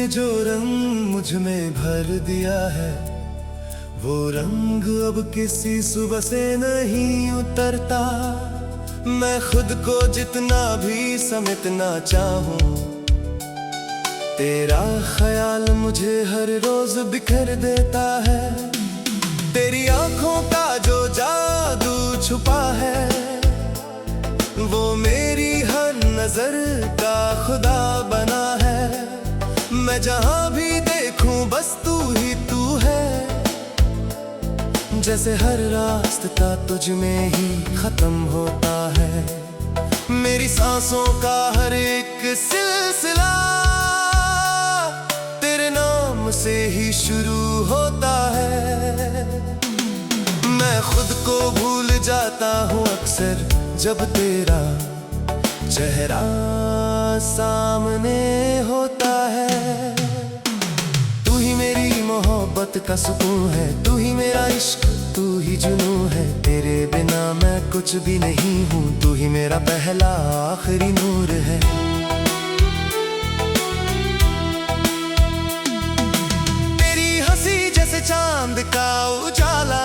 जो रंग मुझ में भर दिया है, वो रंग अब किसी सुबह से नहीं उतरता। मैं खुद को जितना भी समेटना चाहूं, तेरा ख्याल मुझे हर रोज बिखर देता है। तेरी आंखों का जो जादू छुपा है, वो मेरी हर नजर का खुदा बना है। मैं जहां भी देखूं बस तू ही तू है, जैसे हर रास्ता तुझ में ही खत्म होता है। मेरी सांसों का हर एक सिलसिला तेरे नाम से ही शुरू होता है। मैं खुद को भूल जाता हूँ अक्सर जब तेरा चेहरा सामने होता है। तू ही मेरी मोहब्बत का सुकून है, तू ही मेरा इश्क, तू ही जुनून है। तेरे बिना मैं कुछ भी नहीं हूँ, तू ही मेरा पहला आखिरी नूर है। तेरी हंसी जैसे चांद का उजाला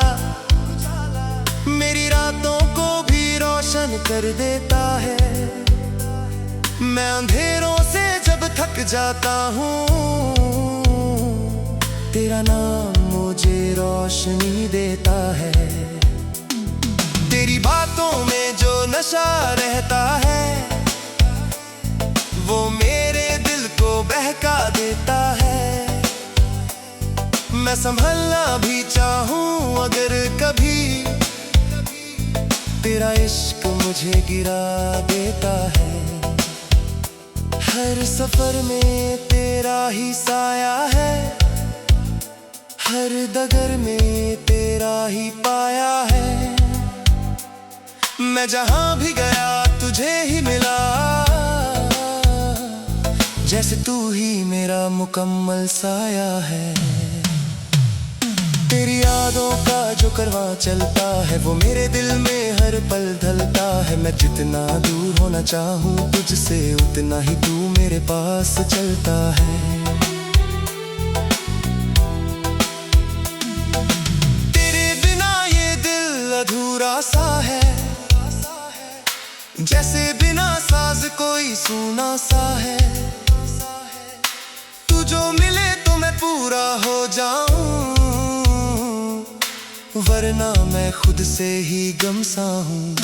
मेरी रातों को भी रोशन कर देता है। मैं अंधेरों से जब थक जाता हूँ, तेरा नाम मुझे रोशनी देता है। तेरी बातों में जो नशा रहता है, वो मेरे दिल को बहका देता है। मैं संभलना भी चाहूँ अगर कभी, तेरा इश्क मुझे गिरा देता है। हर सफर में तेरा ही साया है, हर डगर में तेरा ही पाया है। मैं जहां भी गया तुझे ही मिला, जैसे तू ही मेरा मुकम्मल साया है। तेरी यादों का जो करवा चलता है, वो मेरे दिल में हर पल ढलता है। मैं जितना दूर होना चाहूँ तुझसे, उतना ही तू मेरे पास चलता है। तेरे बिना ये दिल अधूरा सा है, जैसे बिना साज कोई सूना सा है। तू जो मिले तो मैं पूरा हो जाऊं, वरना मैं खुद से ही गमसा हूँ।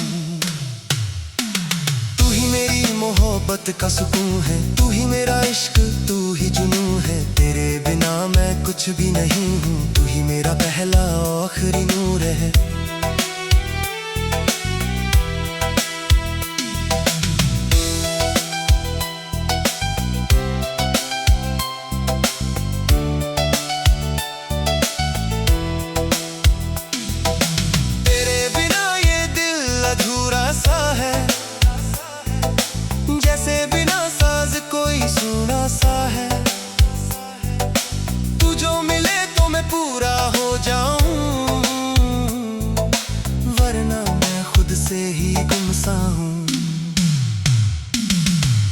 तू ही मेरी मोहब्बत का सुकून है, तू ही मेरा इश्क, तू ही जुनून है। तेरे बिना मैं कुछ भी नहीं हूँ, तू ही मेरा पहला आखिरी नूर है। जैसे बिना साज कोई सुना सा है। तू जो मिले तो मैं पूरा हो जाऊं, वरना मैं खुद से ही गुमसा हूँ।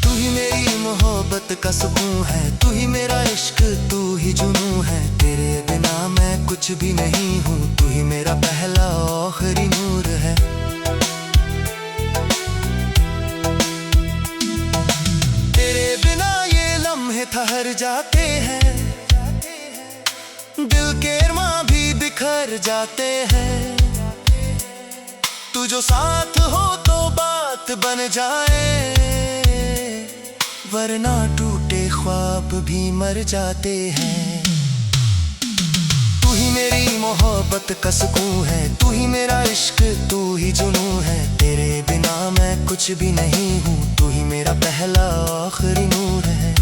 तू ही मेरी मोहब्बत का सुकून है, तू ही मेरा इश्क, तू ही जुनून है। तेरे बिना मैं कुछ भी नहीं हूँ, तू ही मेरा पहला आखिरी नूर है। ठहर जाते हैं, दिल के अरमां भी बिखर जाते हैं। तू जो साथ हो तो बात बन जाए, वरना टूटे ख्वाब भी मर जाते हैं। तू ही मेरी मोहब्बत का सुकून है, तू ही मेरा इश्क, तू ही जुनून है। तेरे बिना मैं कुछ भी नहीं हूँ, तू ही मेरा पहला आखिरी नूर है।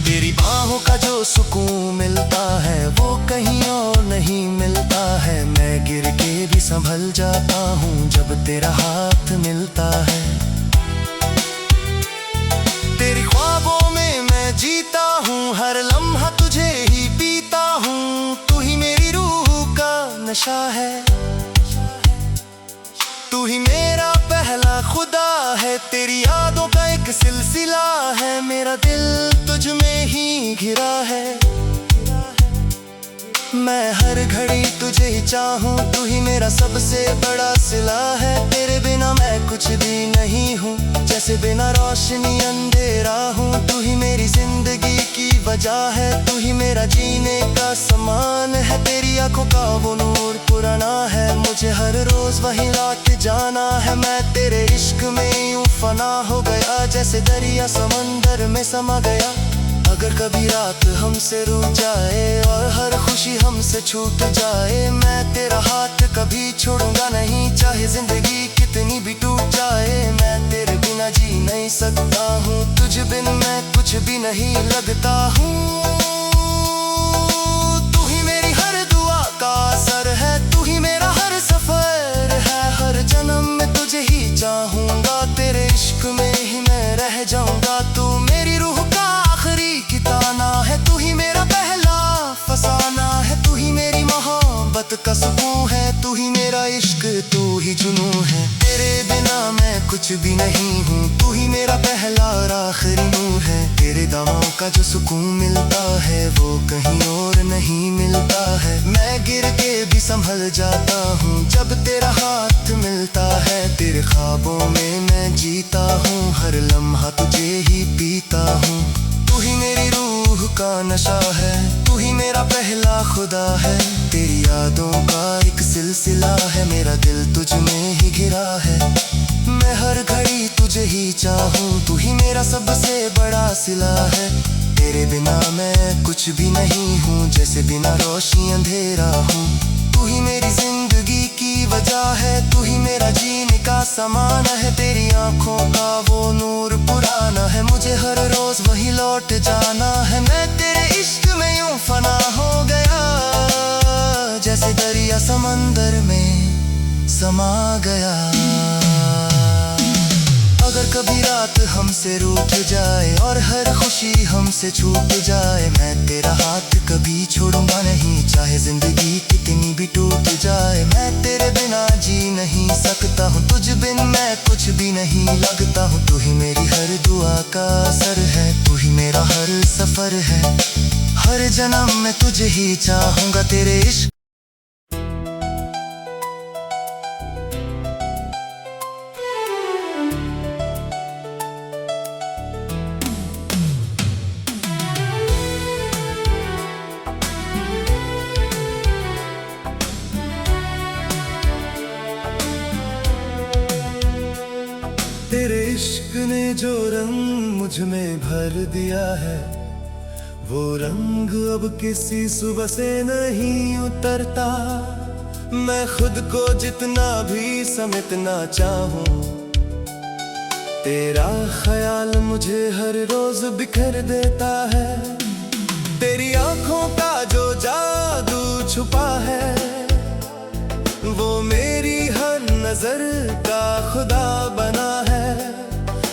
तेरी बाहों का जो सुकून मिलता है, वो कहीं और नहीं मिलता है। मैं गिर के भी संभल जाता हूँ जब तेरा हाथ मिलता है। तेरी ख्वाबों में मैं जीता हूँ, हर लम्हा तुझे ही पीता हूँ। तू ही मेरी रूह का नशा है, तू ही मेरा पहला खुदा है, तेरी यादों का एक सिलसिला है, मेरा दिल तुझ में ही घिरा है। मैं हर घड़ी तुझे ही चाहूँ, तू ही मेरा सबसे बड़ा सिला है। तेरे बिना मैं कुछ भी नहीं हूँ, जैसे बिना रोशनी अंधेरा हूँ। तू ही मेरी जिंदगी की वजह है, तू ही मेरा जीने का समान है। तेरी आंखों का वो नूर पुराना है, मुझे हर रोज वहीं लौट जाना है। मैं तेरे इश्क में यूं फना हो गया, जैसे दरिया समंदर में समा गया। अगर कभी रात हमसे रूठ जाए और हर खुशी हमसे छूट जाए, मैं तेरा हाथ कभी छोड़ूंगा नहीं, चाहे जिंदगी कितनी भी टूट जाए। मैं तेरे बिना जी नहीं सकता हूँ, तुझ बिन मैं कुछ भी नहीं लगता हूँ। तू ही मेरी हर दुआ का असर है, तू ही मेरा हर सफर है। हर जन्म में तुझे ही चाहूंगा, तेरे इश्क में ही मैं रह जाऊंगा। तू मेरी रूह का आखिरी ठिकाना है, तू ही मेरा पहला फसाना है। तू ही मेरी मोहब्बत का सुकून है, तू ही मेरा इश्क, तू ही जुनून है। तेरे बिना मैं कुछ भी नहीं हूँ, तू ही मेरा पहला और आखिरी नूर है। तेरे दामों का जो सुकून मिलता है, वो कहीं और नहीं मिलता है। मैं गिर के भी संभल जाता हूँ, जब तेरा हाथ मिलता है। तेरे ख्वाबों में मैं जीता हूँ, हर लम्हा तुझे ही पीता हूँ। तू ही मेरी रूह का नशा है, तू ही मेरा पहला खुदा है। तेरी यादों का एक सिलसिला है, मेरा दिल तुझ में ही घिरा है। मैं हर घड़ी तुझे ही चाहूँ, तू ही मेरा सबसे बड़ा सिला है। तेरे बिना मैं कुछ भी नहीं हूँ, जैसे बिना रोशनी अंधेरा हूँ। तू ही मेरी जिंदगी की वजह है, तू ही मेरा जीने का समान है। तेरी आंखों का वो नूर पुराना है, मुझे हर रोज वही लौट जाना है। मैं तेरे इश्क में यूं फना हो गया, जैसे दरिया समंदर में समा गया। अगर कभी रात हमसे रूठ जाए और हर खुशी हमसे छूट जाए, मैं तेरा हाथ कभी छोड़ूंगा नहीं, चाहे जिंदगी कितनी भी टूट जाए। मैं तेरे बिना जी नहीं सकता हूँ, तुझ बिन मैं कुछ भी नहीं लगता हूँ। तू ही मेरी हर दुआ का असर है, तू ही मेरा हर सफर है। हर जन्म में तुझे ही चाहूंगा, तेरे इश्क। तेरे इश्क ने जो रंग मुझ में भर दिया है, वो रंग अब किसी सुबह से नहीं उतरता। मैं खुद को जितना भी समेटना चाहूं, तेरा ख्याल मुझे हर रोज बिखर देता है। तेरी आंखों का जो जादू छुपा है, वो मेरी हर नजर का खुदा बना है।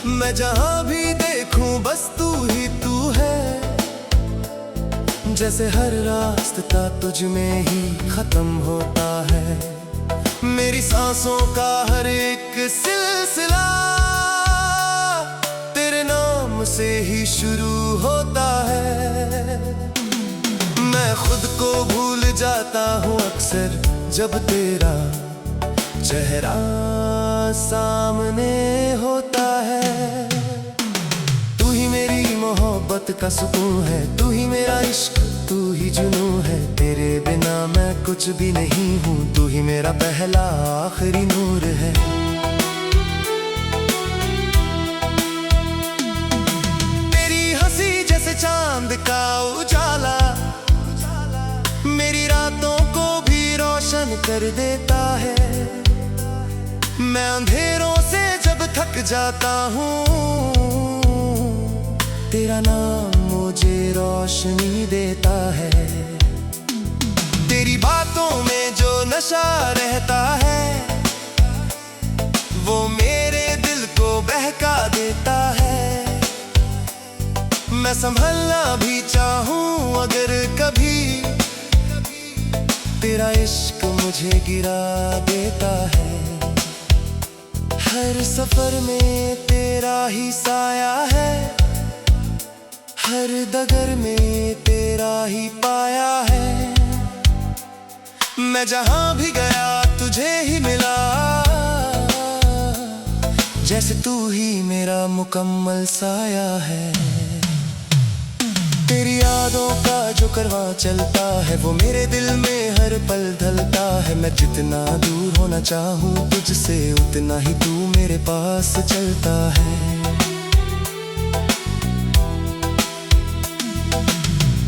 मैं जहां भी देखूं बस तू ही तू है, जैसे हर रास्ता तुझ में ही खत्म होता है। मेरी सांसों का हर एक सिलसिला तेरे नाम से ही शुरू होता है। मैं खुद को भूल जाता हूँ अक्सर, जब तेरा चेहरा सामने होता है। तू ही मेरी मोहब्बत का सुकून है, तू ही मेरा इश्क, तू ही जुनून है। तेरे बिना मैं कुछ भी नहीं हूँ, तू ही मेरा पहला आखिरी नूर है। तेरी हंसी जैसे चांद का उजाला, मेरी रातों को भी रोशन कर देता है। मैं अंधेरों से जब थक जाता हूँ, तेरा नाम मुझे रोशनी देता है। तेरी बातों में जो नशा रहता है, वो मेरे दिल को बहका देता है। मैं संभलना भी चाहूँ अगर कभी, तेरा इश्क मुझे गिरा देता है। हर सफर में तेरा ही साया है, हर डगर में तेरा ही पाया है। मैं जहां भी गया तुझे ही मिला, जैसे तू ही मेरा मुकम्मल साया है। तेरी यादों का जो करवा चलता है वो मेरे दिल में हर पल ढलता है। मैं जितना दूर होना चाहूं तुझसे उतना ही तू मेरे पास चलता है।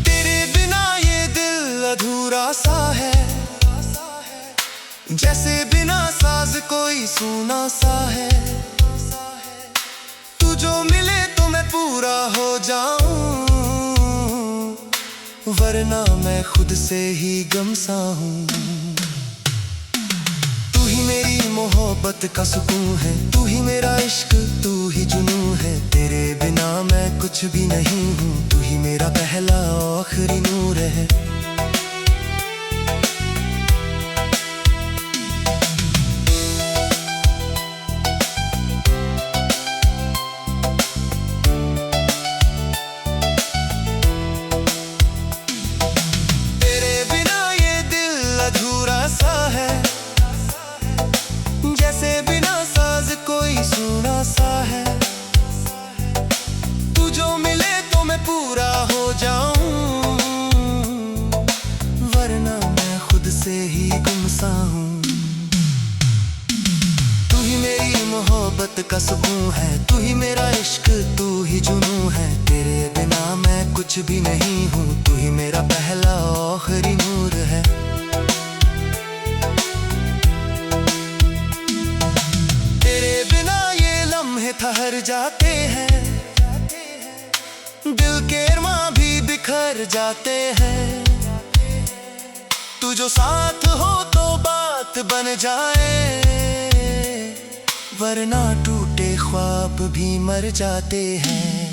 तेरे बिना ये दिल अधूरा सा है, जैसे बिना साज कोई सूना सा है। तू जो मिले तो मैं पूरा हो जाऊं, वरना मैं खुद से ही गमसा हूँ। तू ही मेरी मोहब्बत का सुकून है, तू ही मेरा इश्क, तू ही जुनून है। तेरे बिना मैं कुछ भी नहीं हूँ, तू ही मेरा पहला आखिरी नूर है। जैसे बिना साज कोई सुना सा है। तू जो मिले तो मैं पूरा हो जाऊं, वरना मैं खुद से ही गुमसा हूँ। तू ही मेरी मोहब्बत का सुकून है, तू ही मेरा इश्क, तू ही जुनून है। तेरे बिना मैं कुछ भी नहीं हूँ, तू ही मेरा पहला आखिरी नूर है। ठहर जाते हैं, दिल के अरमां भी बिखर जाते हैं। तू जो साथ हो तो बात बन जाए, वरना टूटे ख्वाब भी मर जाते हैं।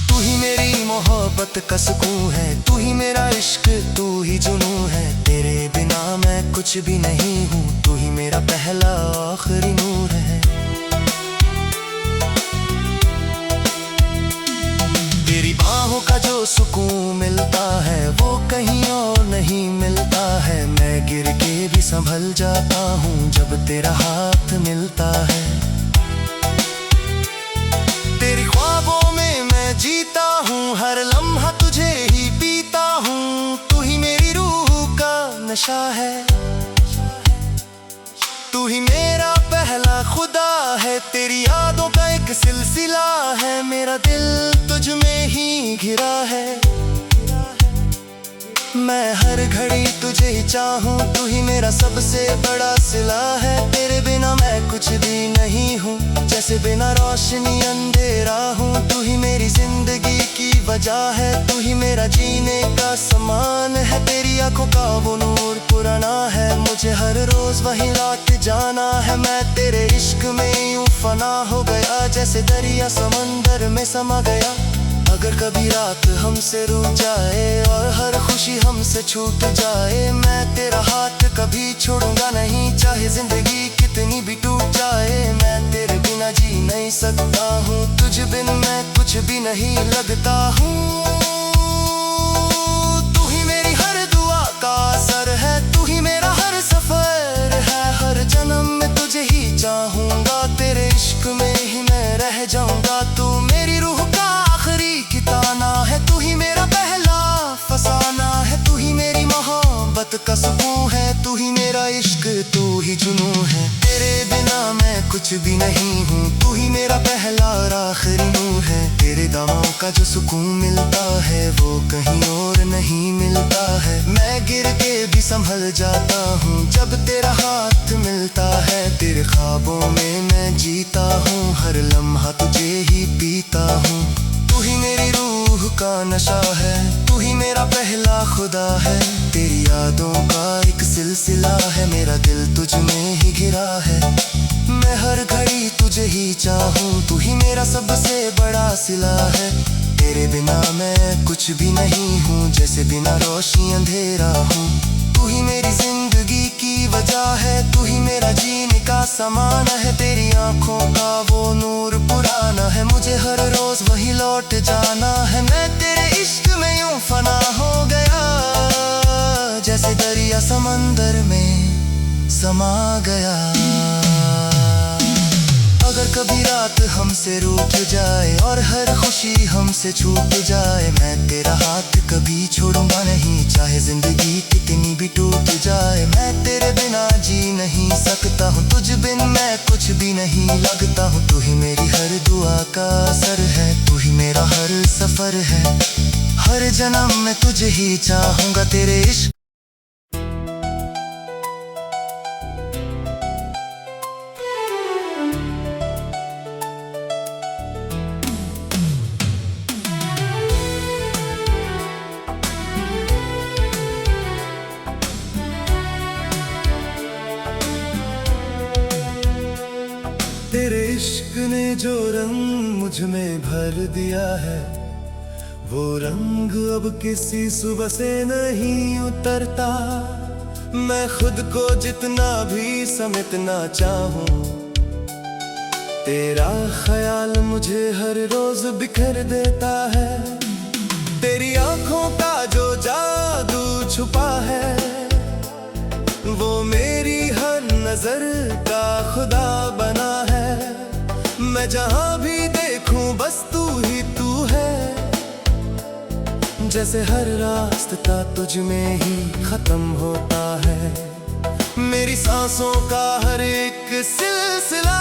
तू ही मेरी मोहब्बत का सुकून है, तू ही मेरा इश्क, तू ही जुनून है। तेरे बिना मैं कुछ भी नहीं हूँ, तू ही मेरा पहला आखिरी नूर है। तेरी बाहों का जो सुकून मिलता है वो कहीं और नहीं मिलता है। मैं गिर के भी संभल जाता हूँ जब तेरा हाथ मिलता है। तेरी ख्वाबों में मैं जीता हूँ, हर लम्हा तुझे ही पीता हूँ। तू ही मेरी रूह का नशा है, तू ही मेरा पहला खुदा है। तेरी यादों का एक सिलसिला है, मेरा दिल तुझ में ही घिरा है। मैं हर घड़ी तुझे ही चाहूँ, तू ही मेरा सबसे बड़ा सिला है। तेरे बिना मैं कुछ भी नहीं हूँ, जैसे बिना रोशनी अंधेरा हूँ। तू ही मेरी जिंदगी की वजह है, तू ही मेरा जीने का समान है। तेरी आंखों का वो नूर पुराना है, मुझे हर रोज वहीं लौट जाना है। मैं तेरे इश्क में यूं फना हो गया, जैसे दरिया समंदर में समा गया। अगर कभी रात हमसे रूठ जाए और हर खुशी हमसे छूट जाए, मैं तेरा हाथ कभी छोड़ूंगा नहीं, चाहे जिंदगी कितनी भी टूट जाए। मैं तेरे बिना जी नहीं सकता हूँ, तुझ बिन मैं कुछ भी नहीं लगता हूँ। तू ही मेरी हर दुआ का असर है, तू ही मेरा हर सफर है। हर जन्म में तुझे ही चाहूंगा, तेरे इश्क में ही मैं रह जाऊंगा। तू मेरी रूह का आखिरी ठिकाना है, तू ही मेरा पहला फसाना है। तू ही मेरी मोहब्बत का सुकून है, तू ही मेरा इश्क, तू ही जुनून है। तेरे बिना मैं कुछ भी नहीं हूँ, तू ही मेरा पहला और आखिरी नूर है। तेरे दामों का जो सुकून मिलता है वो कहीं और नहीं मिलता है। मैं गिर के भी संभल जाता हूँ जब तेरा हाथ मिलता है। तेरे ख्वाबों में मैं जीता हूँ, हर लम्हा तुझे ही पीता हूँ। तू ही मेरी रूह का नशा है, तू ही मेरा पहला खुदा है। तेरी यादों का एक सिलसिला है, मेरा दिल तुझ में ही घिरा है। मैं हर घड़ी तुझे ही चाहूँ, तू ही मेरा सबसे बड़ा सिला है। तेरे बिना मैं कुछ भी नहीं हूँ, जैसे बिना रोशनी अंधेरा हूँ। तू ही मेरी जिंदगी की वजह है, तू ही मेरा जीने का सामान है मुझे हर रोज वही लौट जाना है। मैं तेरे इश्क में यूं फना हो गया, जैसे दरिया समंदर में समा गया। अगर कभी रात हमसे रूठ जाए और हर खुशी हमसे छूट जाए, मैं तेरा हाथ कभी छोड़ूंगा नहीं, चाहे जिंदगी कितनी भी टूट जाए। मैं तेरे बिना जी नहीं सकता हूँ, तुझ बिन मैं कुछ भी नहीं लगता हूँ। तू ही मेरी हर दुआ का असर है, तू ही मेरा हर सफर है। हर जन्म में तुझे ही चाहूंगा, तेरे इश्क। तेरे इश्क ने जो रंग मुझ में भर दिया है, वो रंग अब किसी सुबह से नहीं उतरता। मैं खुद को जितना भी समेटना चाहूं, तेरा ख्याल मुझे हर रोज बिखर देता है। तेरी आंखों का जो जादू छुपा है, वो मेरी हर नजर का खुदा बना है। मैं जहां भी देखूं बस तू ही तू है, जैसे हर रास्ता तुझ में ही खत्म होता है। मेरी सांसों का हर एक सिलसिला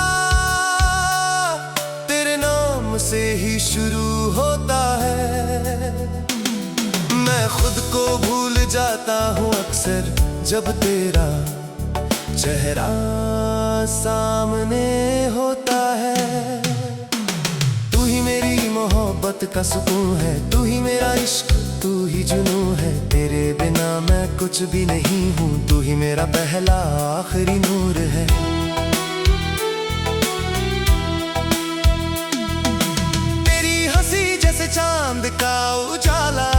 तेरे नाम से ही शुरू होता है। मैं खुद को भूल जाता हूँ अक्सर जब तेरा चेहरा सामने होता है। तू ही मेरी मोहब्बत का सुकून है, तू ही मेरा इश्क, तू ही जुनून है। तेरे बिना मैं कुछ भी नहीं हूँ, तू ही मेरा पहला आखिरी नूर है। तेरी हंसी जैसे चांद का उजाला,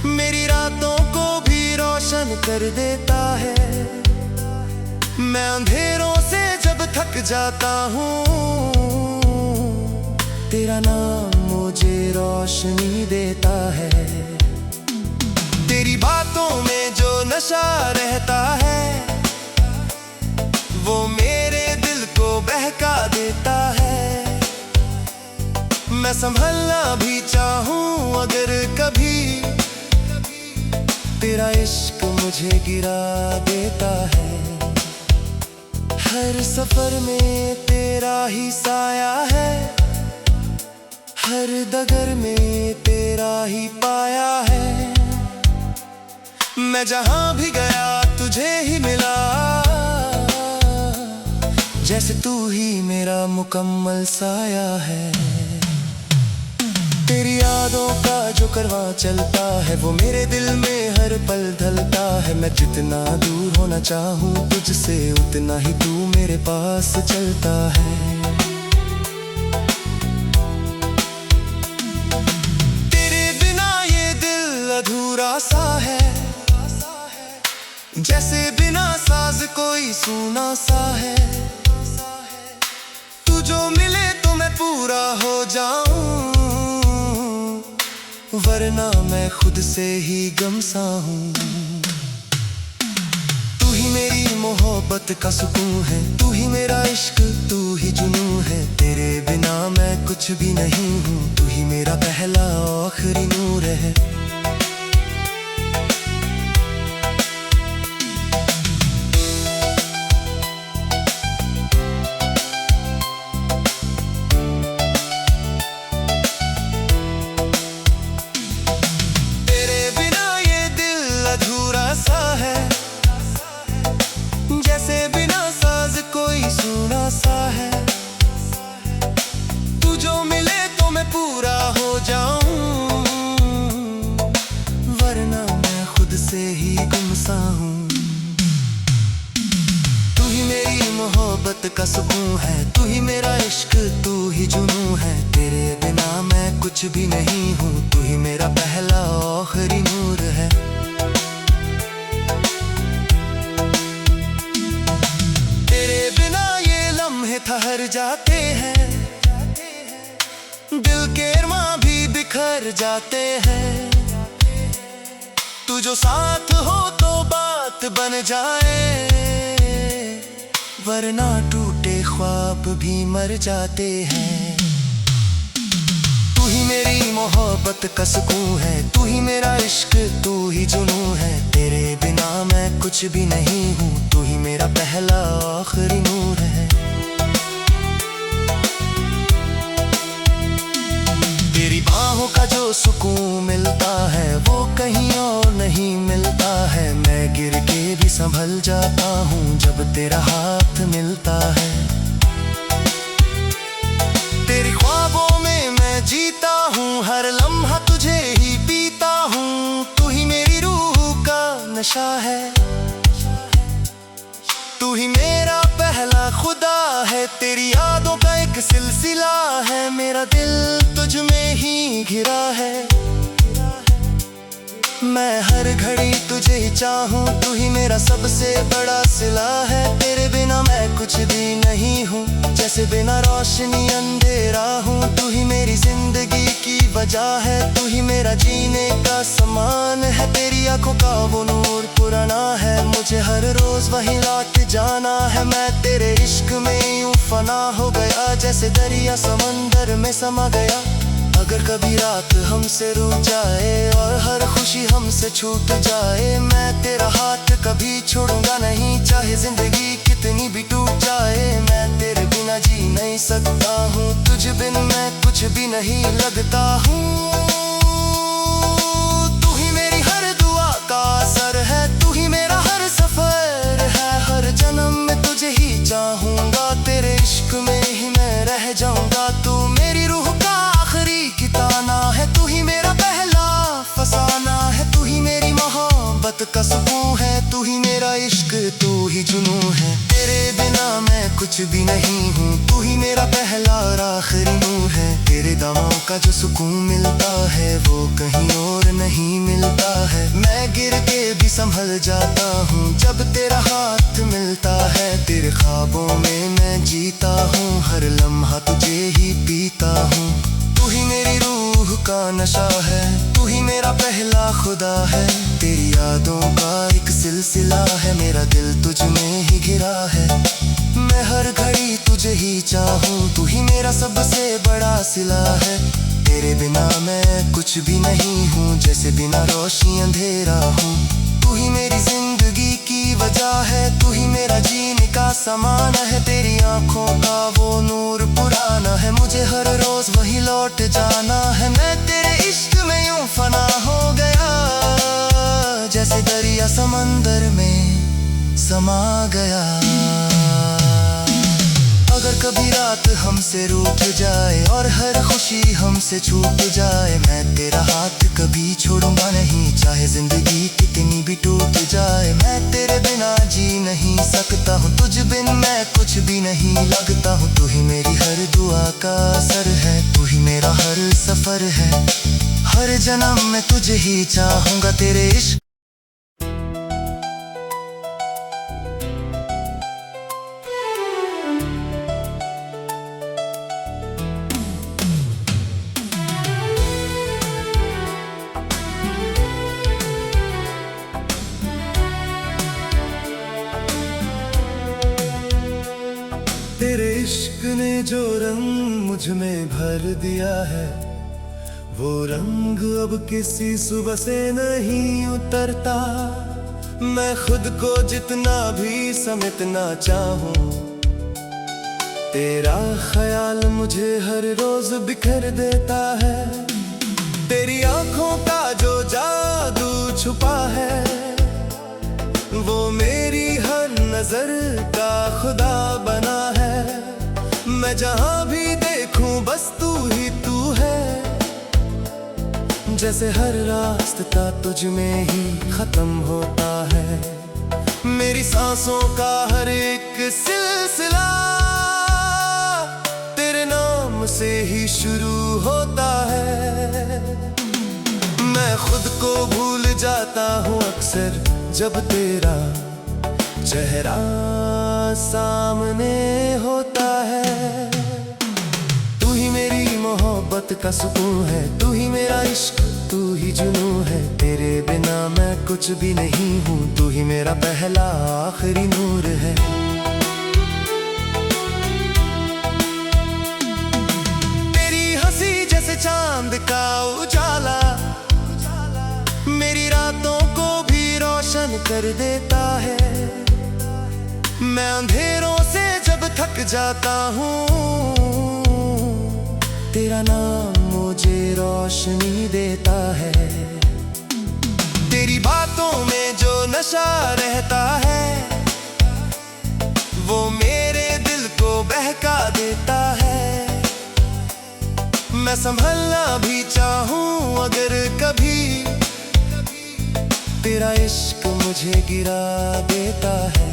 मेरी रातों को भी रोशन कर देता है। मैं अंधेरों से जब थक जाता हूँ, तेरा नाम मुझे रोशनी देता है। तेरी बातों में जो नशा रहता है, वो मेरे दिल को बहका देता है। मैं संभलना भी चाहूँ अगर कभी, तेरा इश्क मुझे गिरा देता है। हर सफर में तेरा ही साया है, हर डगर में तेरा ही पाया है। मैं जहां भी गया तुझे ही मिला, जैसे तू ही मेरा मुकम्मल साया है। तेरी यादों का जो करवा चलता है, वो मेरे दिल में हर पल ढलता है। मैं जितना दूर होना चाहूँ तुझसे, उतना ही तू मेरे पास चलता है। तेरे बिना ये दिल अधूरा सा है, जैसे बिना साज कोई सूना सा है। तू जो मिले तो मैं पूरा हो जाऊं, वरना मैं खुद से ही गमसा हूँ। तू ही मेरी मोहब्बत का सुकून है, तू ही मेरा इश्क, तू ही जुनून है। तेरे बिना मैं कुछ भी नहीं हूँ, तू ही मेरा पहला आखिरी नूर है। जैसे बिना साज कोई सूना सा है। तू जो मिले तो मैं पूरा हो जाऊं, वरना मैं खुद से ही गुमसा हूँ। तू ही मेरी मोहब्बत का सुकून है, तू ही मेरा इश्क, तू ही जुनून है। तेरे बिना मैं कुछ भी नहीं हूँ, तू ही मेरा पहला आखिरी नूर है। ठहर जाते हैं, बिखर जाते हैं। तू जो साथ हो तो बात बन जाए, वरना टूटे ख्वाब भी मर जाते हैं। तू ही मेरी मोहब्बत का सुकून है, तू ही मेरा इश्क, तू ही जुनून है। तेरे बिना मैं कुछ भी नहीं हूँ, तू ही मेरा पहला आखिरी नूर है। तेरी बाहों का जो सुकून मिलता है वो कहीं और नहीं मिलता है। मैं गिर के भी संभल जाता हूँ जब तेरा हाथ मिलता है। तेरी ख्वाबों में मैं जीता हूँ, हर लम्हा तुझे ही पीता हूँ। तू ही मेरी रूह का नशा है, तू ही मेरा पहला खुदा है। तेरी यादों का एक सिलसिला है, मेरा दिल तुझ में ही घिरा है। मैं हर घड़ी तुझे ही चाहूँ, तू ही मेरा सबसे बड़ा सिला है। तेरे बिना मैं कुछ भी नहीं हूँ, जैसे बिना रोशनी अंधेरा हूँ। तू ही मेरी जिंदगी की वजह है, तू ही मेरा जीने का समान है। तेरी आंखों का वो नूर पुराना है, मुझे हर रोज वहीं लौट जाना है। मैं तेरे इश्क में यूं फना हो गया, जैसे दरिया समंदर में समा गया। अगर कभी रात हमसे रूठ जाए और हर खुशी हमसे छूट जाए, मैं तेरा हाथ कभी छोड़ूंगा नहीं, चाहे जिंदगी कितनी भी टूट जाए। मैं तेरे बिना जी नहीं सकता हूँ, तुझ बिन मैं कुछ भी नहीं लगता हूँ। तू ही मेरी हर दुआ का असर है, तू ही मेरा हर सफर है। हर जन्म में तुझे ही चाहूंगा, तेरे इश्क में ही मैं रह जाऊंगा। तू मेरी रूह का आखिरी ठिकाना है, तू ही मेरा पहला फसाना है। तू ही मेरी मोहब्बत का सुकून है, तू ही मेरा इश्क, तू ही जुनून है। तेरे बिना मैं कुछ भी नहीं हूँ, तू ही मेरा पहला और आखिरी नूर है। तेरे दामों का जो सुकून मिलता है वो कहीं और नहीं मिलता है। मैं गिर के भी संभल जाता हूँ जब तेरा हाथ मिलता है। तेरे ख्वाबों में मैं जीता हूँ, हर लम्हा तुझे ही पीता हूँ। तू ही मेरी रूह का नशा है, तू ही मेरा पहला खुदा है। तेरी यादों का एक सिलसिला है, मेरा दिल तुझ में ही घिरा है। मैं हर घड़ी तुझे ही चाहूँ, तू ही मेरा सबसे बड़ा सिला है। तेरे बिना मैं कुछ भी नहीं हूँ, जैसे बिना रोशनी अंधेरा हूँ। तू ही मेरी जिंदगी की वजह है, तू ही मेरा जीने का समान है। तेरी आंखों का वो नूर पुराना है, मुझे हर रोज वही लौट जाना है। मैं तेरे इश्क में यूं फना हो गया, जैसे दरिया समंदर में समा गया। अगर कभी रात हमसे रूठ जाए और हर खुशी हमसे छूट जाए, मैं तेरा हाथ कभी छोड़ूंगा नहीं, चाहे जिंदगी कितनी भी टूट जाए। मैं तेरे बिना जी नहीं सकता हूँ, तुझ बिन मैं कुछ भी नहीं लगता हूँ। तू ही मेरी हर दुआ का असर है, तू ही मेरा हर सफर है। हर जन्म में तुझे ही चाहूंगा, तेरे इश्क। तेरे इश्क ने जो रंग मुझ में भर दिया है, वो रंग अब किसी सुबह से नहीं उतरता। मैं खुद को जितना भी समेटना चाहूं, तेरा ख्याल मुझे हर रोज बिखर देता है। तेरी आंखों का जो जादू छुपा है, वो मेरी हर नजर का खुदा बना है। मैं जहां भी देखूं बस तू ही तू है, जैसे हर रास्ता तुझ में ही खत्म होता है। मेरी सांसों का हर एक सिलसिला तेरे नाम से ही शुरू होता है। मैं खुद को भूल जाता हूँ अक्सर जब तेरा चेहरा सामने होता है। तू ही मेरी मोहब्बत का सुकून है, तू ही मेरा इश्क, तू ही जुनू है। तेरे बिना मैं कुछ भी नहीं हूँ, तू ही मेरा पहला आखिरी नूर है। तेरी हंसी जैसे चांद का उजाला, मेरी रातों को भी रोशन कर देता है। मैं अंधेरों से जब थक जाता हूँ, तेरा नाम मुझे रोशनी देता है। तेरी बातों में जो नशा रहता है, वो मेरे दिल को बहका देता है। मैं संभलना भी चाहूँ अगर कभी, तेरा इश्क मुझे गिरा देता है।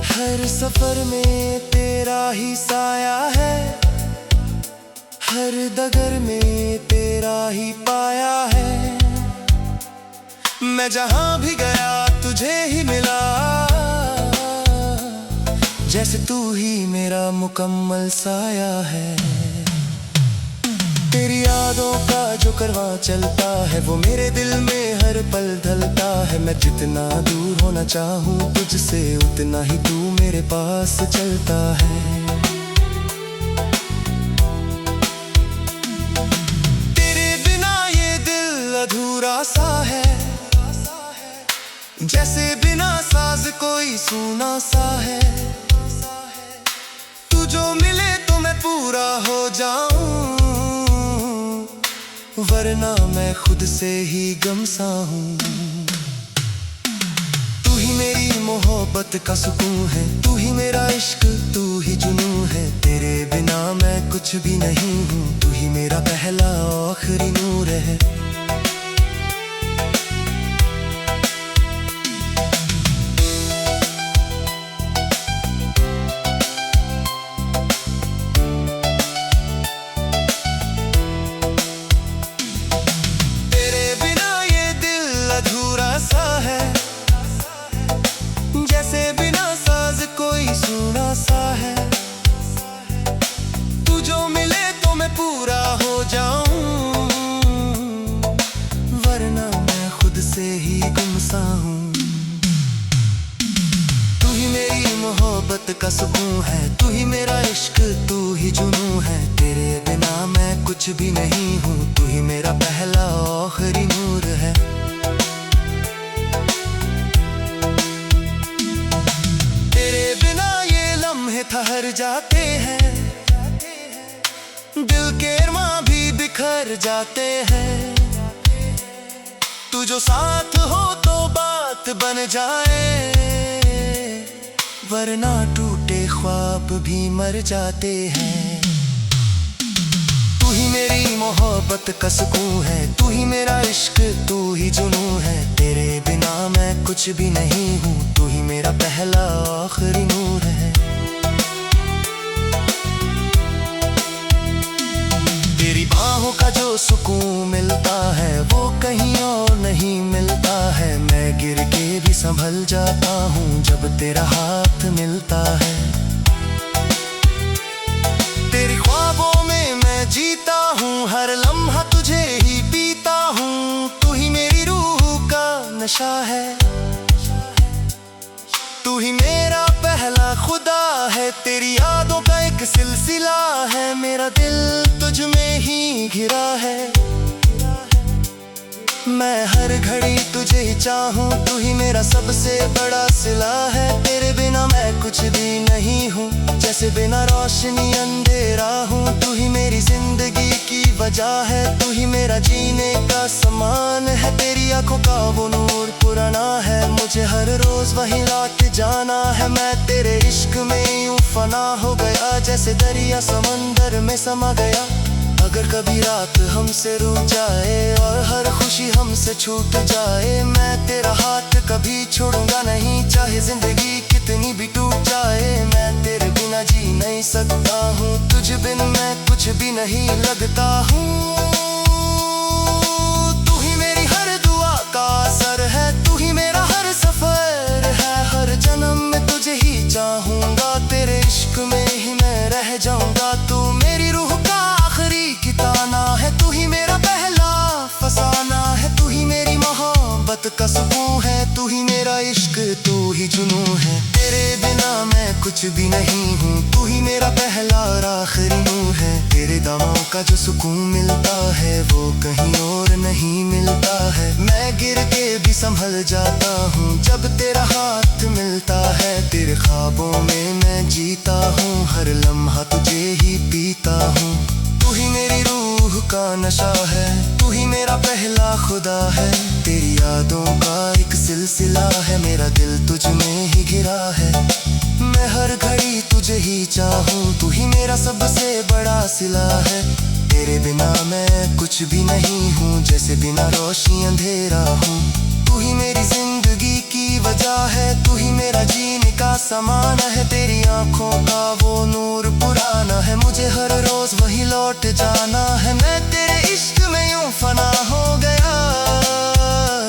हर सफर में तेरा ही साया है, हर डगर में तेरा ही पाया है। मैं जहां भी गया तुझे ही मिला, जैसे तू ही मेरा मुकम्मल साया है। तेरी यादों का जो करवा चलता है, वो मेरे दिल में हर पल ढलता है। मैं जितना दूर होना चाहूँ तुझसे, उतना ही तू मेरे पास चलता है। तेरे बिना ये दिल अधूरा सा है, जैसे बिना साज कोई सूना सा है। तू जो मिले तो मैं पूरा हो जाऊं, वरना मैं खुद से ही गमसा हूँ। तू ही मेरी मोहब्बत का सुकून है, तू ही मेरा इश्क, तू ही जुनू है। तेरे बिना मैं कुछ भी नहीं हूँ, तू ही मेरा पहला आखिरी नूर है। जैसे बिना साज कोई सुना सा है। तू जो मिले तो मैं पूरा हो जाऊं, वरना मैं खुद से ही गुमसा हूँ। तू ही मेरी मोहब्बत का सुकून है, तू ही मेरा इश्क, तू ही जुनू है। तेरे बिना मैं कुछ भी नहीं हूँ, तू ही मेरा पहला आखिरी नूर है। ठहर जाते हैं, दिल के अरमां भी बिखर जाते हैं। तू जो साथ हो तो बात बन जाए, वरना टूटे ख्वाब भी मर जाते हैं। तू ही मेरी मोहब्बत का सुकून है, तू ही मेरा इश्क, तू ही जुनू है। तेरे बिना मैं कुछ भी नहीं हूँ, तू ही मेरा पहला आखिरी नूर है। तेरी बाहों का जो सुकून मिलता है, वो कहीं और नहीं मिलता है। मैं गिर के भी संभल जाता हूँ जब तेरा हाथ मिलता है। तेरी ख्वाबों में मैं जीता हूँ, हर लम्हा तुझे ही पीता हूँ। तू ही मेरी रूह का नशा है, तू ही मेरा पहला खुदा है। तेरी यादों का एक सिलसिला है, मेरा दिल तुझ में ही घिरा है। मैं हर घड़ी तुझे ही चाहूँ, तू ही मेरा सबसे बड़ा सिला है। तेरे बिना मैं कुछ भी नहीं हूँ, जैसे बिना रोशनी अंधेरा हूँ। तू ही मेरी जिंदगी की वजह है, तू ही मेरा जीने का समान है। तेरी आंखों का वो नूर पुराना है, मुझे हर रोज वहीं लौट जाना है। मैं तेरे इश्क में यूं फना हो गया, जैसे दरिया समंदर में समा गया। अगर कभी रात हमसे रुक जाए और हर खुशी हमसे छूट जाए, मैं तेरा हाथ कभी छोड़ूंगा नहीं, चाहे जिंदगी कितनी भी टूट जाए। मैं तेरे बिना जी नहीं सकता हूँ, तुझ बिन मैं कुछ भी नहीं लगता हूँ। तू ही मेरी हर दुआ का असर है, तू ही मेरा हर सफर है। हर जन्म में तुझे ही चाहूंगा, तेरे इश्क में ही मैं रह जाऊंगा। तू मेरी रूह का तू ही मेरा इश्क, तू ही जुनून है। तेरे बिना मैं कुछ भी नहीं हूँ, तू ही मेरा पहला और आखिरी नूर है। तेरे दामों का जो सुकून मिलता है वो कहीं और नहीं मिलता है। मैं गिर के भी संभल जाता हूँ जब तेरा हाथ मिलता है। तेरे ख्वाबों में मैं जीता हूँ, हर लम्हा तुझे ही पीता हूँ। तू ही मेरी रूह का नशा है, तू ही मेरा पहला खुदा है। तेरी यादों का एक सिलसिला है, मेरा दिल तुझ में ही घिरा है। मैं हर घड़ी तुझे ही चाहूँ, तू ही मेरा सबसे बड़ा सिला है। तेरे बिना मैं कुछ भी नहीं हूँ, जैसे बिना रोशनी अंधेरा हूँ। तू ही मेरी जिंदगी की वजह है, तू ही मेरा जीने का समान है। तेरी आंखों का वो नूर पुराना है, मुझे हर रोज वही लौट जाना है। मैं तेरे इश्क में यूं फना हो गया,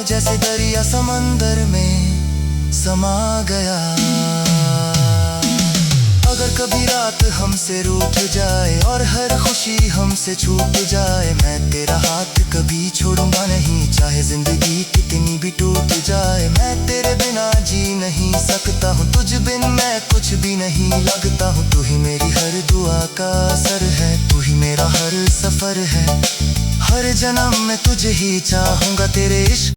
जैसे दरिया समंदर में समा गया। अगर कभी रात हमसे रूठ जाए और हर खुशी हमसे छूट जाए, मैं तेरा हाथ कभी छोड़ूंगा नहीं, चाहे जिंदगी कितनी भी टूट जाए। मैं तेरे बिना जी नहीं सकता हूँ, तुझ बिन मैं कुछ भी नहीं लगता हूँ। तू ही मेरी हर दुआ का असर है, तू ही मेरा हर सफर है। हर जन्म में तुझे ही चाहूंगा, तेरे इश्क